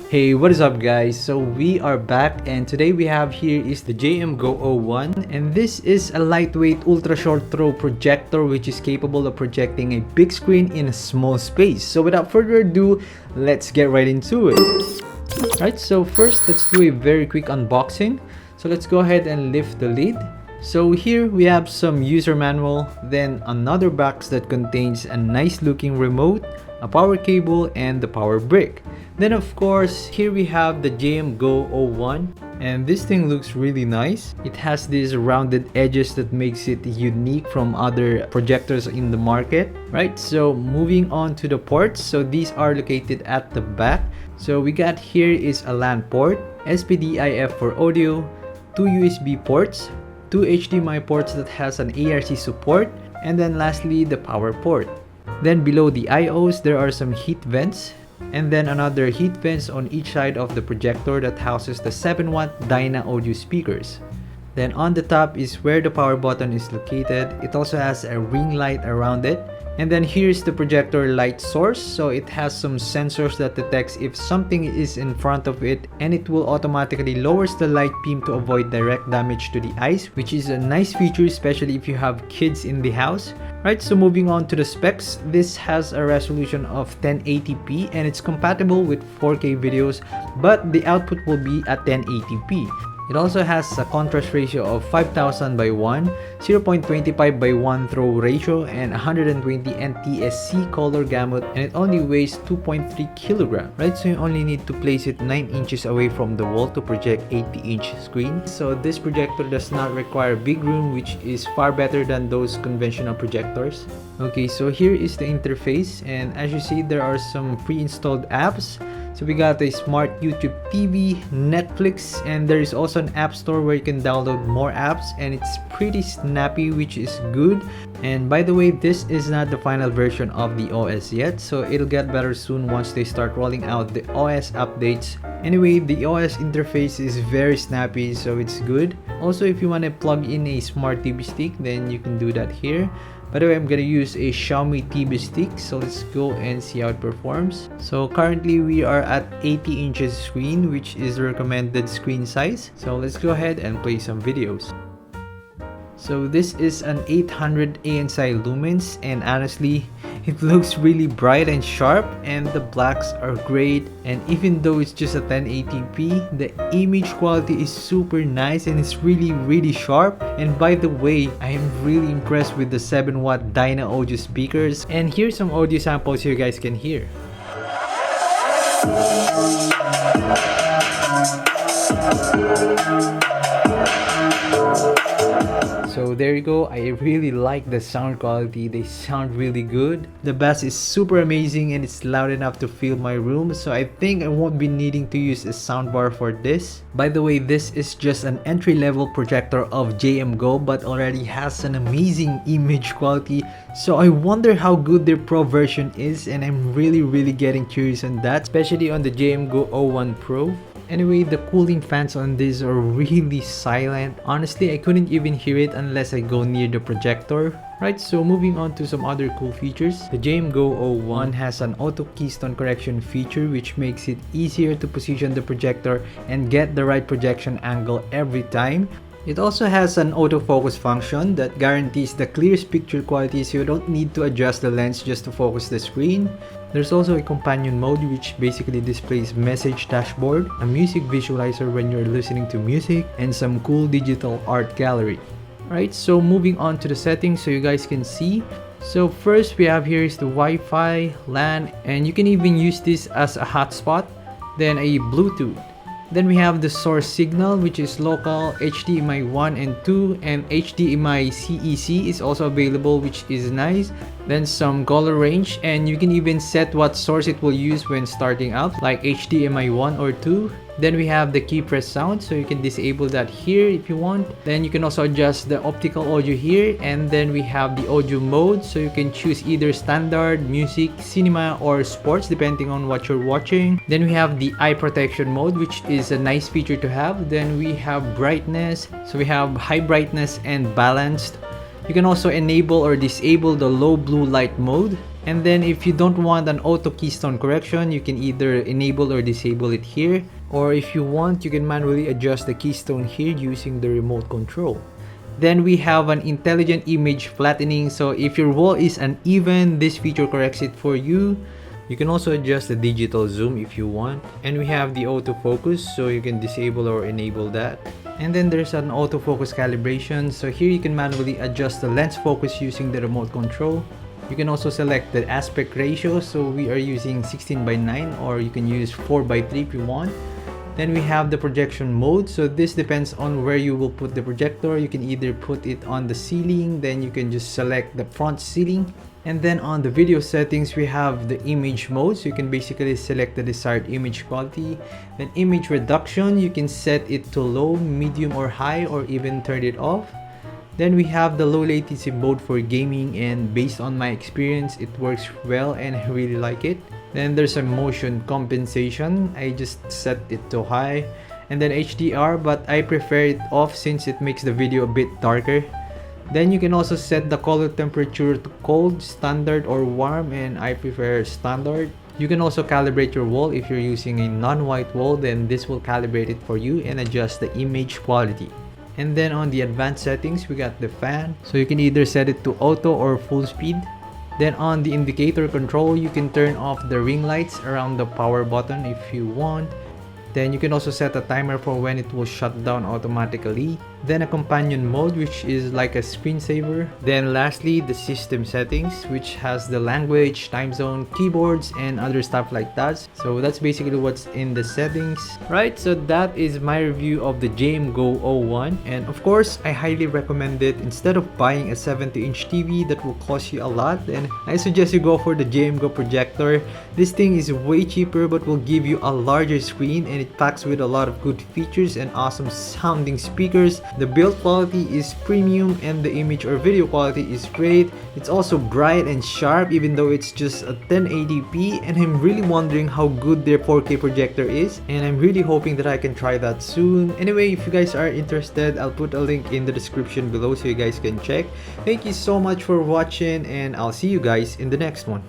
Hey, what is up guys? So we are back and today we have here is the JMGO O1, and this is a lightweight ultra short throw projector which is capable of projecting a big screen in a small space. So without further ado, let's get right into it. Alright, so first let's do a very quick unboxing. So let's go ahead and lift the lid. So here we have some user manual, then another box that contains a nice looking remote, a power cable, and the power brick. Then of course, here we have the JMGO O1, and this thing looks really nice. It has these rounded edges that makes it unique from other projectors in the market, right? So moving on to the ports, so these are located at the back. So we got here is a LAN port, SPDIF for audio, 2 USB ports, 2 HDMI ports that has an ARC support, and then lastly the power port. Then below the IOs there are some heat vents, and then another heat vents on each side of the projector that houses the 7-watt Dyna audio speakers. Then on the top is where the power button is located. It also has a ring light around it. And then here's the projector light source. So it has some sensors that detects if something is in front of it, and it will automatically lowers the light beam to avoid direct damage to the eyes, which is a nice feature especially if you have kids in the house. Right, so moving on to the specs, this has a resolution of 1080p and it's compatible with 4K videos, but the output will be at 1080p. It also has a contrast ratio of 5000 by 1, 0.25 by 1 throw ratio, and 120 NTSC color gamut, and it only weighs 2.3 kg. Right, so you only need to place it 9 inches away from the wall to project 80-inch screen. So this projector does not require big room, which is far better than those conventional projectors. Okay, so here is the interface, and as you see there are some pre-installed apps. So we got a smart YouTube TV, Netflix, and there is also an app store where you can download more apps, and it's pretty snappy, which is good. And by the way, this is not the final version of the OS yet, so it'll get better soon once they start rolling out the OS updates. Anyway, the OS interface is very snappy, so it's good. Also, if you want to plug in a smart TV stick, then you can do that here. By the way, I'm gonna use a Xiaomi TV stick, so let's go and see how it performs. So currently we are at 80 inches screen, which is the recommended screen size. So let's go ahead and play some videos. So this is an 800 ANSI lumens, and honestly it looks really bright and sharp, and the blacks are great. And even though it's just a 1080p, the image quality is super nice and it's really sharp. And by the way, I am really impressed with the 7-watt Dyna audio speakers, and here's some audio samples you guys can hear. So there you go. I really like the sound quality. They sound really good. The bass is super amazing and it's loud enough to fill my room. So I think I won't be needing to use a soundbar for this. By the way, this is just an entry-level projector of JMGO, but already has an amazing image quality. So I wonder how good their Pro version is, and I'm really getting curious on that, especially on the JMGO O1 Pro. Anyway, the cooling fans on this are really silent. Honestly, I couldn't even hear it unless I go near the projector. Right, so moving on to some other cool features. The JMGO O1 has an auto keystone correction feature, which makes it easier to position the projector and get the right projection angle every time. It also has an autofocus function that guarantees the clearest picture quality, so you don't need to adjust the lens just to focus the screen. There's also a companion mode, which basically displays message dashboard, a music visualizer when you're listening to music, and some cool digital art gallery. Alright, so moving on to the settings so you guys can see. So first we have here is the Wi-Fi, LAN, and you can even use this as a hotspot. Then a Bluetooth. Then we have the source signal, which is local, HDMI 1 and 2, and HDMI CEC is also available, which is nice. Then some color range, and you can even set what source it will use when starting up, like HDMI 1 or 2. Then we have the key press sound, so you can disable that here if you want. Then you can also adjust the optical audio here, and then we have the audio mode, so you can choose either standard, music, cinema, or sports depending on what you're watching. Then we have the eye protection mode, which is a nice feature to have. Then we have brightness, so we have high brightness and balanced. You can also enable or disable the low blue light mode. And then if you don't want an auto keystone correction, you can either enable or disable it here. Or if you want, you can manually adjust the keystone here using the remote control. Then we have an intelligent image flattening. So if your wall is uneven, this feature corrects it for you. You can also adjust the digital zoom if you want. And we have the autofocus, so you can disable or enable that. And then there's an autofocus calibration. So here you can manually adjust the lens focus using the remote control. You can also select the aspect ratio. So we are using 16:9, or you can use 4:3 if you want. Then we have the projection mode. So this depends on where you will put the projector. You can either put it on the ceiling, then you can just select the front ceiling. And then on the video settings, we have the image mode. So you can basically select the desired image quality. Then image reduction, you can set it to low, medium, or high, or even turn it off. Then we have the low latency mode for gaming, and based on my experience, it works well and I really like it. Then there's a motion compensation. I just set it to high. And then HDR, but I prefer it off since it makes the video a bit darker. Then you can also set the color temperature to cold, standard, or warm, and I prefer standard. You can also calibrate your wall. If you're using a non-white wall, then this will calibrate it for you and adjust the image quality. And then on the advanced settings, we got the fan. So you can either set it to auto or full speed. Then on the indicator control, you can turn off the ring lights around the power button if you want. Then you can also set a timer for when it will shut down automatically. Then a companion mode, which is like a screensaver. Then lastly, the system settings, which has the language, time zone, keyboards, and other stuff like that. So that's basically what's in the settings. Right, so that is my review of the JMGO O1. And of course, I highly recommend it. Instead of buying a 70-inch TV that will cost you a lot, then I suggest you go for the JMGO projector. This thing is way cheaper but will give you a larger screen, and it packs with a lot of good features and awesome sounding speakers. The build quality is premium and the image or video quality is great. It's also bright and sharp even though it's just a 1080p, and I'm really wondering how good their 4K projector is, and I'm really hoping that I can try that soon. Anyway, if you guys are interested, I'll put a link in the description below so you guys can check. Thank you so much for watching, and I'll see you guys in the next one.